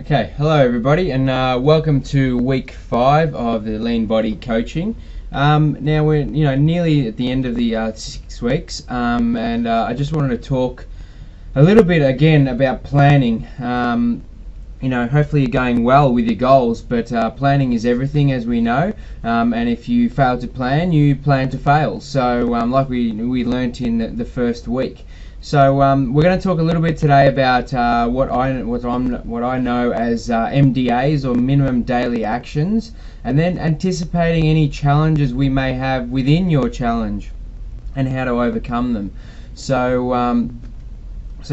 Okay, hello everybody, and welcome to week 5 of the Lean Body Coaching. Now we're nearly at the end of the 6 weeks, and I just wanted to talk a little bit again about planning. Hopefully you're going well with your goals, but planning is everything, as we know. And if you fail to plan, you plan to fail. So, like we learnt in the first week. So we're going to talk a little bit today about what I know as MDAs, or minimum daily actions, and then anticipating any challenges we may have within your challenge and how to overcome them. So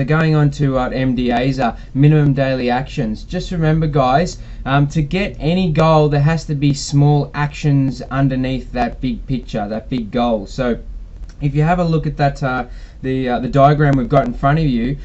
going on to what MDAs are, minimum daily actions. Just remember, guys, to get any goal, there has to be small actions underneath that big picture, that big goal. So if you have a look at that, the diagram we've got in front of you,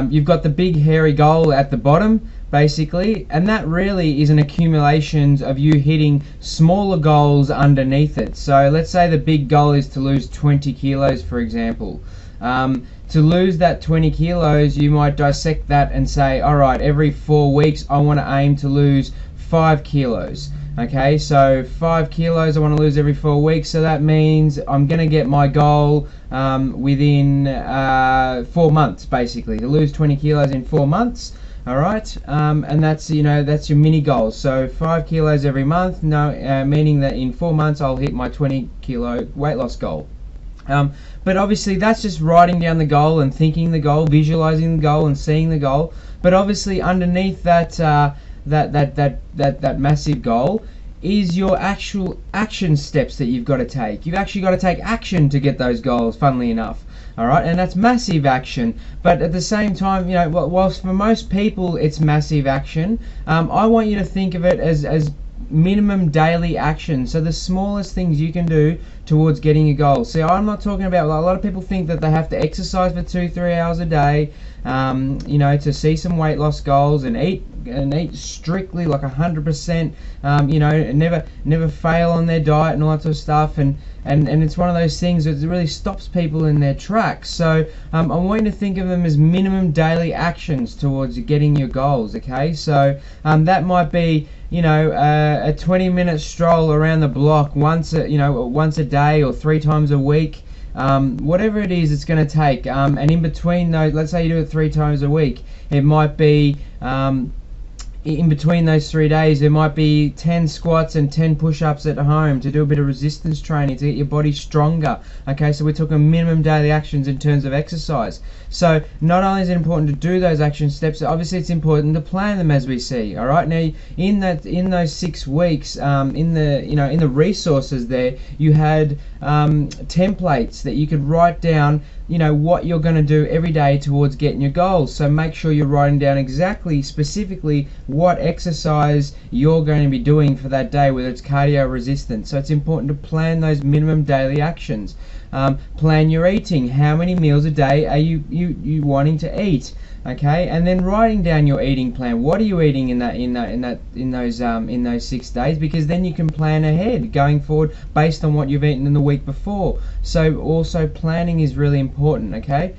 you've got the big hairy goal at the bottom, basically, and that really is an accumulation of you hitting smaller goals underneath it. So let's say the big goal is to lose 20 kilos, for example. To lose that 20 kilos, you might dissect that and say, alright, every 4 weeks I want to aim to lose 5 kilos. Okay, so 5 kilos I want to lose every 4 weeks, so that means I'm going to get my goal within 4 months, basically, to lose 20 kilos in 4 months. Alright, and that's that's your mini goals. So 5 kilos every month, meaning that in 4 months I'll hit my 20 kilo weight loss goal. But obviously that's just writing down the goal and thinking the goal, visualizing the goal and seeing the goal. But obviously underneath that that massive goal is your actual action steps that you've got to take. You've actually got to take action to get those goals, funnily enough. Alright, and that's massive action. But at the same time, whilst for most people it's massive action, I want you to think of it as minimum daily action. So the smallest things you can do towards getting your goals. See, I'm not talking about, a lot of people think that they have to exercise for 2-3 hours a day, to see some weight loss goals, and eat strictly like 100%, never fail on their diet and all that sort of stuff, and it's one of those things that really stops people in their tracks. So I want you to think of them as minimum daily actions towards getting your goals. Okay, so that might be a 20-minute stroll around the block once a day or 3 times a week. Whatever it is it's going to take, and in between those, let's say you do it 3 times a week, it might be in between those 3 days there might be 10 squats and 10 push-ups at home to do a bit of resistance training to get your body stronger. Okay, so we're talking minimum daily actions in terms of exercise. So not only is it important to do those action steps, obviously it's important to plan them, as we see. All right, now in those 6 weeks, in the resources there, you had templates that you could write down what you're going to do every day towards getting your goals. So make sure you're writing down exactly, specifically, what exercise you're going to be doing for that day, whether it's cardio resistance. So it's important to plan those minimum daily actions. Plan your eating. How many meals a day are you wanting to eat? Okay, and then writing down your eating plan. What are you eating in those 6 days? Because then you can plan ahead going forward based on what you've eaten in the week before. So also planning is really important. Okay.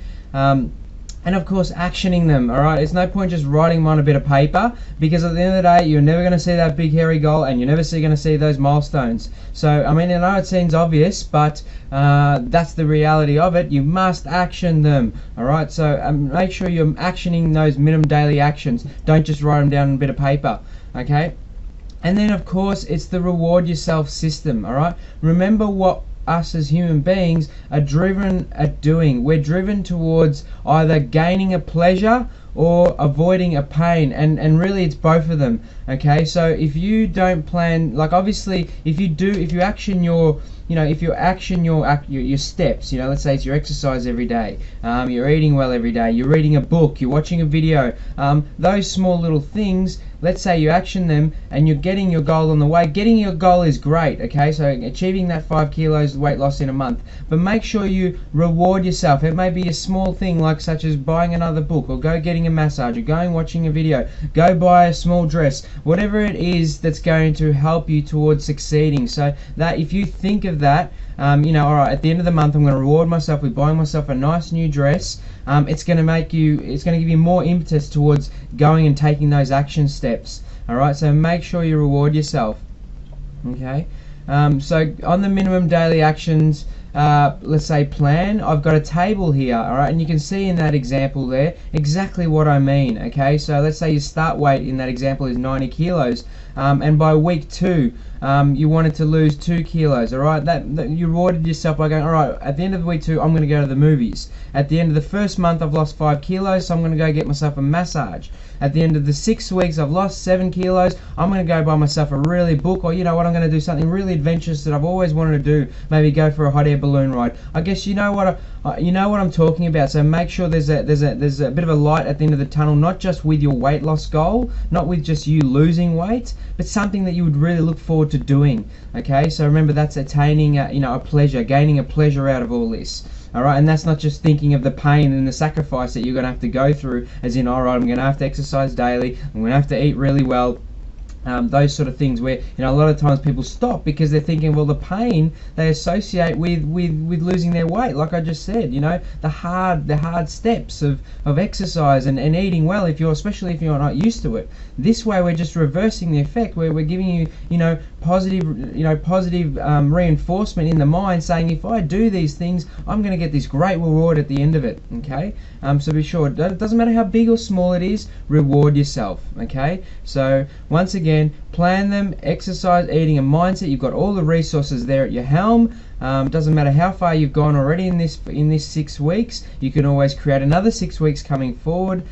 And of course actioning them. Alright, it's no point just writing them on a bit of paper, because at the end of the day you're never going to see that big hairy goal, and you're never going to see those milestones. So I mean, I know it seems obvious, but that's the reality of it. You must action them. Alright, so make sure you're actioning those minimum daily actions. Don't just write them down on a bit of paper. Okay, and then of course it's the reward yourself system. Alright, remember what us as human beings are driven at doing. We're driven towards either gaining a pleasure or avoiding a pain, and really it's both of them. Okay, so if you don't plan, like obviously if you action your your steps, let's say it's your exercise every day, you're eating well every day, you're reading a book, you're watching a video, those small little things, let's say you action them and you're getting your goal on the way. Getting your goal is great, okay, so achieving that 5 kilos weight loss in a month, but make sure you reward yourself. It may be a small thing, like such as buying another book, or go getting a massage, or going watching a video, go buy a small dress, whatever it is that's going to help you towards succeeding. So that if you think of that, alright, at the end of the month I'm going to reward myself with buying myself a nice new dress, it's going to give you more impetus towards going and taking those action steps. All right, so make sure you reward yourself. Okay, so on the minimum daily actions, let's say plan, I've got a table here, alright, and you can see in that example there exactly what I mean. Okay, so let's say your start weight in that example is 90 kilos, and by week 2 you wanted to lose 2 kilos. Alright, that you rewarded yourself by going, alright, at the end of week 2 I'm going to go to the movies. At the end of the first month I've lost 5 kilos, so I'm going to go get myself a massage. At the end of the 6 weeks I've lost 7 kilos, I'm going to go buy myself a really book, or you know what, I'm going to do something really adventurous that I've always wanted to do, maybe go for a hot air balloon ride. I guess you know what I'm talking about. So make sure there's a bit of a light at the end of the tunnel, not just with your weight loss goal, not with just you losing weight, but something that you would really look forward to doing. Okay, so remember, that's attaining a pleasure, gaining a pleasure out of all this. Alright, and that's not just thinking of the pain and the sacrifice that you're going to have to go through, as in, alright, I'm going to have to exercise daily, I'm going to have to eat really well. Those sort of things where, a lot of times people stop because they're thinking, well, the pain they associate with losing their weight, like I just said, the hard steps of exercise and eating well, especially if you're not used to it. This way we're just reversing the effect, where we're giving you positive reinforcement in the mind, saying, if I do these things, I'm going to get this great reward at the end of it. Okay, so be sure, it doesn't matter how big or small it is, reward yourself. Okay, so once again, plan them, exercise, eating, and mindset. You've got all the resources there at your helm. Doesn't matter how far you've gone already in this 6 weeks, you can always create another 6 weeks coming forward.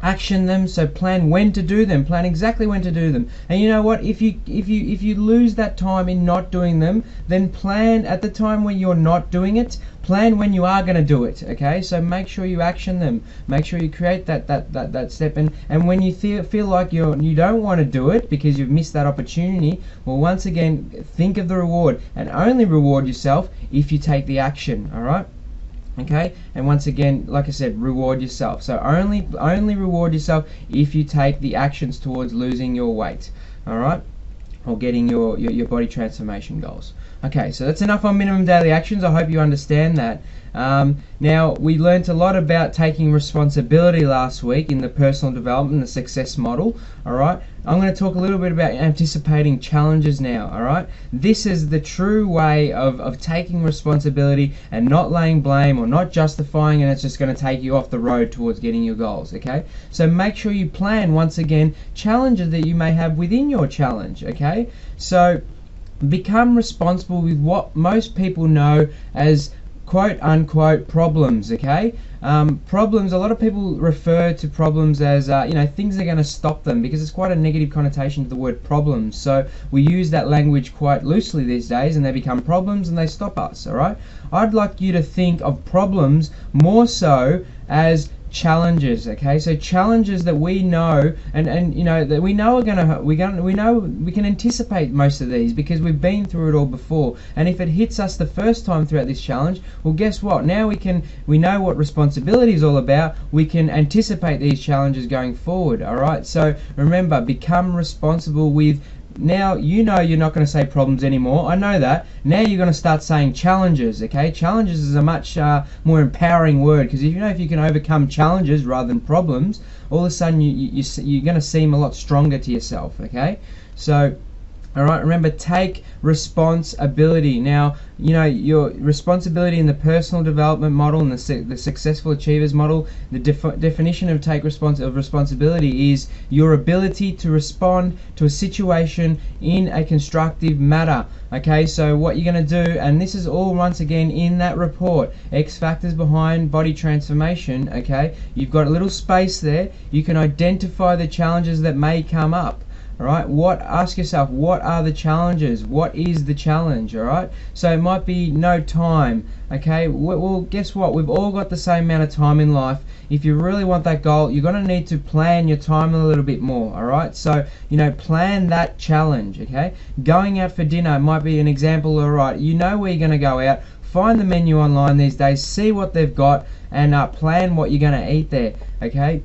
Action them, so plan when to do them, plan exactly when to do them. And you know what, if you lose that time in not doing them, then plan at the time when you're not doing it, plan when you are going to do it. Okay, so make sure you action them, make sure you create that step, and when you feel like you don't want to do it because you've missed that opportunity, well, once again, think of the reward, and only reward yourself if you take the action. All right. Okay, and once again, like I said, reward yourself. So only reward yourself if you take the actions towards losing your weight. All right, or getting your body transformation goals. Okay, so that's enough on minimum daily actions. I hope you understand that. Now, we learnt a lot about taking responsibility last week in the personal development, the success model. All right, I'm going to talk a little bit about anticipating challenges now. All right, this is the true way of taking responsibility and not laying blame or not justifying, and it's just going to take you off the road towards getting your goals. Okay, so make sure you plan, once again, challenges that you may have within your challenge. Okay, so become responsible with what most people know as quote unquote problems. Okay, problems, a lot of people refer to problems as things that are going to stop them, because it's quite a negative connotation to the word problems. So we use that language quite loosely these days, and they become problems and they stop us. All right, I'd like you to think of problems more so as challenges. Okay, so challenges that we know and that we know are we can anticipate most of these because we've been through it all before. And if it hits us the first time throughout this challenge, well, guess what, now we know what responsibility is all about. We can anticipate these challenges going forward. All right, so remember, become responsible with, now you're not going to say problems anymore. I know that. Now you're going to start saying challenges. Okay, challenges is a much more empowering word, because if you can overcome challenges rather than problems, all of a sudden you're going to seem a lot stronger to yourself. Okay, so all right, remember, take responsibility. Now, your responsibility in the personal development model and the successful achievers model, the definition of responsibility is your ability to respond to a situation in a constructive manner. Okay, so what you're going to do, and this is all once again in that report, X factors behind body transformation. Okay, you've got a little space there. You can identify the challenges that may come up. Alright, ask yourself, what are the challenges? What is the challenge? Alright, so it might be no time. Okay, well, guess what? We've all got the same amount of time in life. If you really want that goal, you're going to need to plan your time a little bit more. Alright, so plan that challenge. Okay, going out for dinner might be an example. Alright, where you're going to go out, find the menu online these days, see what they've got, and plan what you're going to eat there. Okay,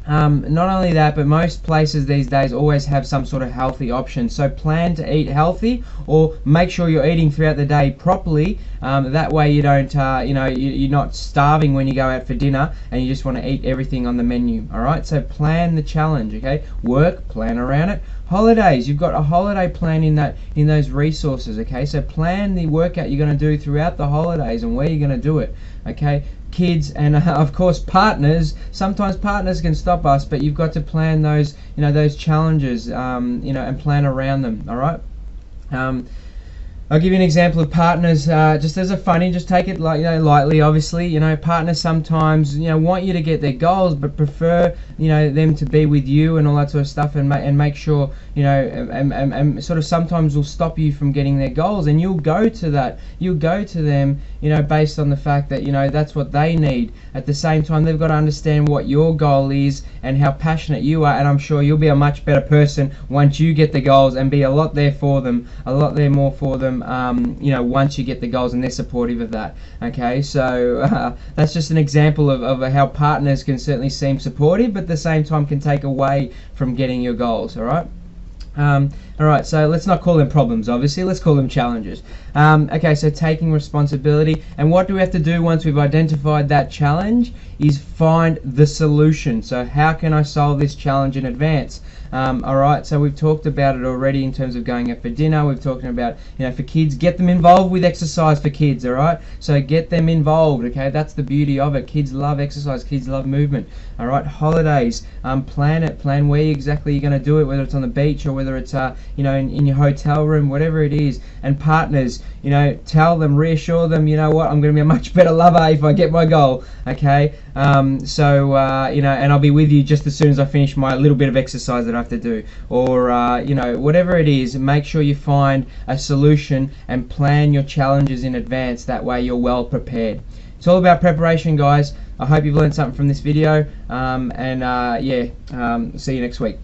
Not only that, but most places these days always have some sort of healthy option. So plan to eat healthy, or make sure you're eating throughout the day properly. That way you don't, you're not starving when you go out for dinner and you just want to eat everything on the menu. All right. So plan the challenge. Okay. Work, plan around it. Holidays, you've got a holiday plan in those resources. Okay. So plan the workout you're going to do throughout the holidays and where you're going to do it. Okay. Kids and of course partners. Sometimes partners can stop us, but you've got to plan those, those challenges, and plan around them. All right. I'll give you an example of partners, just as a funny, just take it lightly. Obviously, partners sometimes want you to get their goals, but prefer them to be with you and all that sort of stuff, and make sure and sort of sometimes will stop you from getting their goals, and you'll go to them based on the fact that that's what they need. At the same time, they've got to understand what your goal is and how passionate you are, and I'm sure you'll be a much better person once you get the goals and be a lot there for them, a lot there more for them. Once you get the goals and they're supportive of that. Okay, so that's just an example of how partners can certainly seem supportive, but at the same time can take away from getting your goals. All right. Alright, so let's not call them problems, obviously, let's call them challenges. Okay, so taking responsibility, and what do we have to do once we've identified that challenge is find the solution. So how can I solve this challenge in advance? Alright, so we've talked about it already in terms of going out for dinner. We've talked about, for kids, get them involved with exercise for kids. Alright, so get them involved. Okay, that's the beauty of it. Kids love exercise, kids love movement. Alright, holidays, plan where exactly you're going to do it, whether it's on the beach or whether it's in your hotel room, whatever it is. And partners, tell them, reassure them, what, I'm going to be a much better lover if I get my goal. Okay, and I'll be with you just as soon as I finish my little bit of exercise that I have to do, or whatever it is. Make sure you find a solution and plan your challenges in advance. That way you're well prepared. It's all about preparation, guys. I hope you've learned something from this video, see you next week.